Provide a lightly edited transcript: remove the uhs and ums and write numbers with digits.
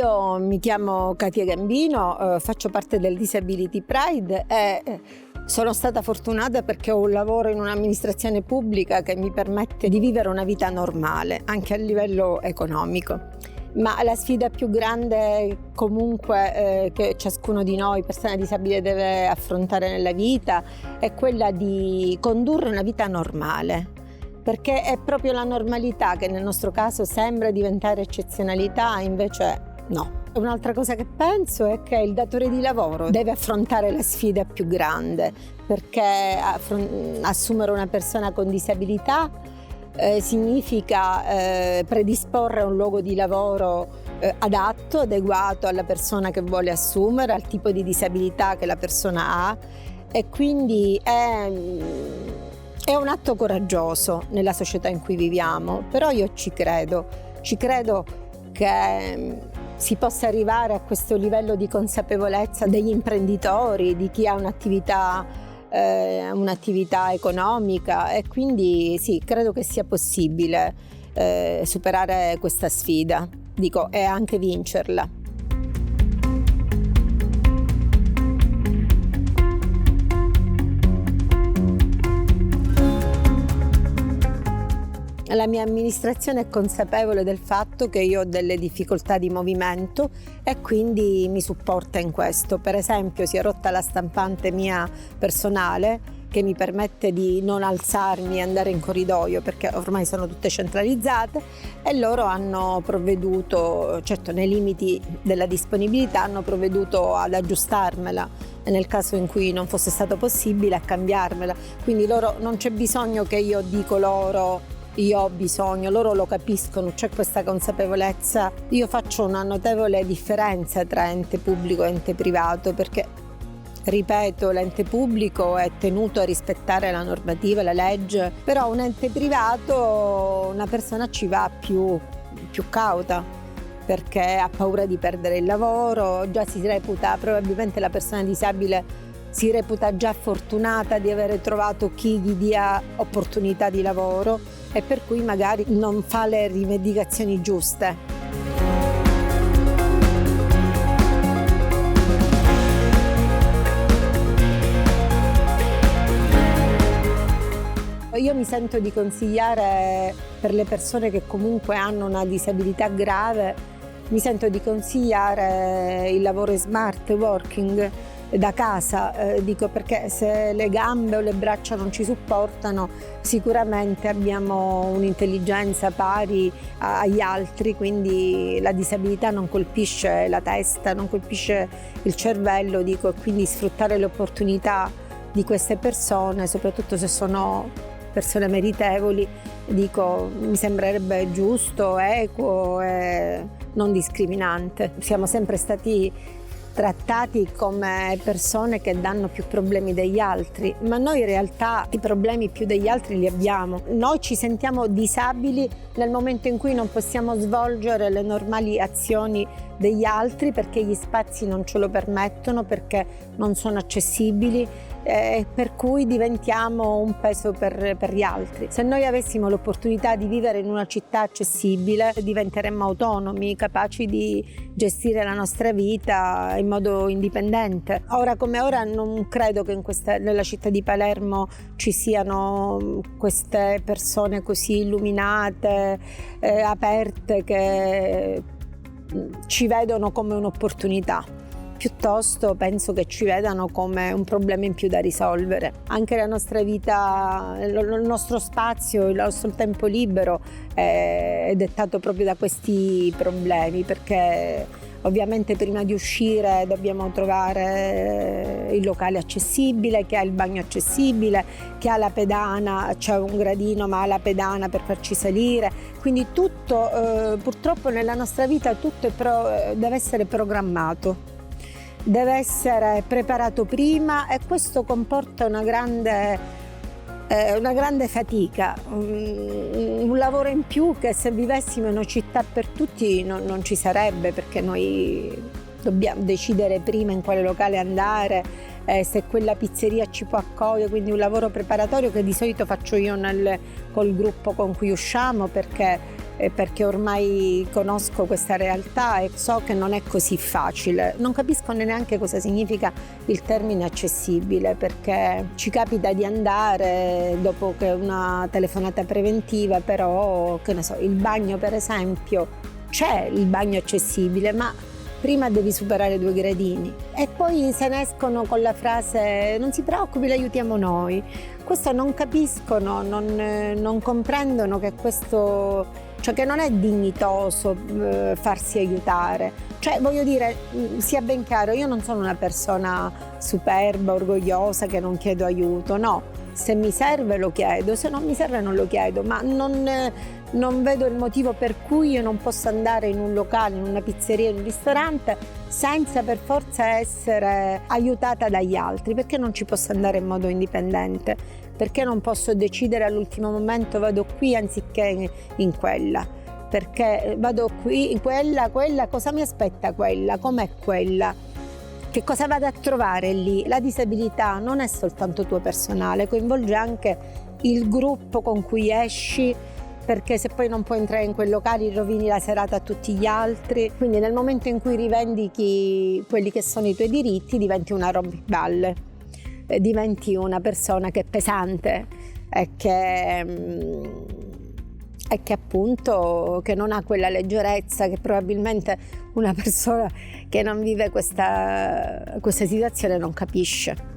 Io mi chiamo Katia Gambino, faccio parte del Disability Pride e sono stata fortunata perché ho un lavoro in un'amministrazione pubblica che mi permette di vivere una vita normale, anche a livello economico. Ma la sfida più grande comunque che ciascuno di noi, persona disabile, deve affrontare nella vita è quella di condurre una vita normale, perché è proprio la normalità che nel nostro caso sembra diventare eccezionalità, invece no. Un'altra cosa che penso è che il datore di lavoro deve affrontare la sfida più grande, perché assumere una persona con disabilità significa predisporre un luogo di lavoro adatto, adeguato alla persona che vuole assumere, al tipo di disabilità che la persona ha, e quindi è un atto coraggioso nella società in cui viviamo, però io ci credo che si possa arrivare a questo livello di consapevolezza degli imprenditori, di chi ha un'attività economica, e quindi sì, credo che sia possibile superare questa sfida, e anche vincerla. La mia amministrazione è consapevole del fatto che io ho delle difficoltà di movimento e quindi mi supporta in questo. Per esempio, si è rotta la stampante mia personale che mi permette di non alzarmi e andare in corridoio, perché ormai sono tutte centralizzate, e loro hanno provveduto, certo nei limiti della disponibilità, hanno provveduto ad aggiustarmela e nel caso in cui non fosse stato possibile a cambiarmela. Quindi loro, non c'è bisogno che io dico loro io ho bisogno, loro lo capiscono, c'è questa consapevolezza. Io faccio una notevole differenza tra ente pubblico e ente privato, perché, ripeto, l'ente pubblico è tenuto a rispettare la normativa, la legge, però un ente privato una persona ci va più cauta, perché ha paura di perdere il lavoro, già si reputa, probabilmente la persona disabile si reputa già fortunata di avere trovato chi gli dia opportunità di lavoro, e per cui magari non fa le rivendicazioni giuste. Io mi sento di consigliare, per le persone che comunque hanno una disabilità grave, mi sento di consigliare il lavoro smart working da casa, perché se le gambe o le braccia non ci supportano, sicuramente abbiamo un'intelligenza pari agli altri, quindi la disabilità non colpisce la testa, non colpisce il cervello, e quindi sfruttare le opportunità di queste persone, soprattutto se sono persone meritevoli, mi sembrerebbe giusto, equo e non discriminante. Siamo sempre stati trattati come persone che danno più problemi degli altri, ma noi in realtà i problemi più degli altri li abbiamo. Noi ci sentiamo disabili nel momento in cui non possiamo svolgere le normali azioni degli altri, perché gli spazi non ce lo permettono, perché non sono accessibili, per cui diventiamo un peso per gli altri. Se noi avessimo l'opportunità di vivere in una città accessibile, diventeremmo autonomi, capaci di gestire la nostra vita in modo indipendente. Ora come ora non credo che nella città di Palermo ci siano queste persone così illuminate, aperte, che ci vedono come un'opportunità. Piuttosto penso che ci vedano come un problema in più da risolvere. Anche la nostra vita, il nostro spazio, il nostro tempo libero è dettato proprio da questi problemi, perché ovviamente prima di uscire dobbiamo trovare il locale accessibile, che ha il bagno accessibile, che ha la pedana, c'è un gradino ma ha la pedana per farci salire. Quindi tutto, purtroppo nella nostra vita tutto deve essere programmato. Deve essere preparato prima, e questo comporta una grande fatica, un lavoro in più che se vivessimo in una città per tutti non ci sarebbe, perché noi dobbiamo decidere prima in quale locale andare, se quella pizzeria ci può accogliere, quindi un lavoro preparatorio che di solito faccio io col gruppo con cui usciamo, perché perché ormai conosco questa realtà e so che non è così facile. Non capisco neanche cosa significa il termine accessibile, perché ci capita di andare dopo che una telefonata preventiva, però che ne so, il bagno per esempio, c'è il bagno accessibile, ma prima devi superare 2 gradini e poi se ne escono con la frase non si preoccupi, l'aiutiamo noi. Questo non capiscono, non comprendono che questo, cioè che non è dignitoso farsi aiutare. Cioè voglio dire, sia ben chiaro, io non sono una persona superba, orgogliosa che non chiedo aiuto, no. Se mi serve lo chiedo, se non mi serve non lo chiedo, ma non vedo il motivo per cui io non possa andare in un locale, in una pizzeria, in un ristorante senza per forza essere aiutata dagli altri. Perché non ci posso andare in modo indipendente? Perché non posso decidere all'ultimo momento vado qui anziché in quella? Perché vado qui, in quella, cosa mi aspetta quella? Com'è quella? Che cosa vado a trovare lì? La disabilità non è soltanto tua personale, coinvolge anche il gruppo con cui esci, perché se poi non puoi entrare in quei locali rovini la serata a tutti gli altri. Quindi nel momento in cui rivendichi quelli che sono i tuoi diritti diventi una rompiballe, diventi una persona che è pesante e che appunto che non ha quella leggerezza che probabilmente una persona che non vive questa situazione non capisce.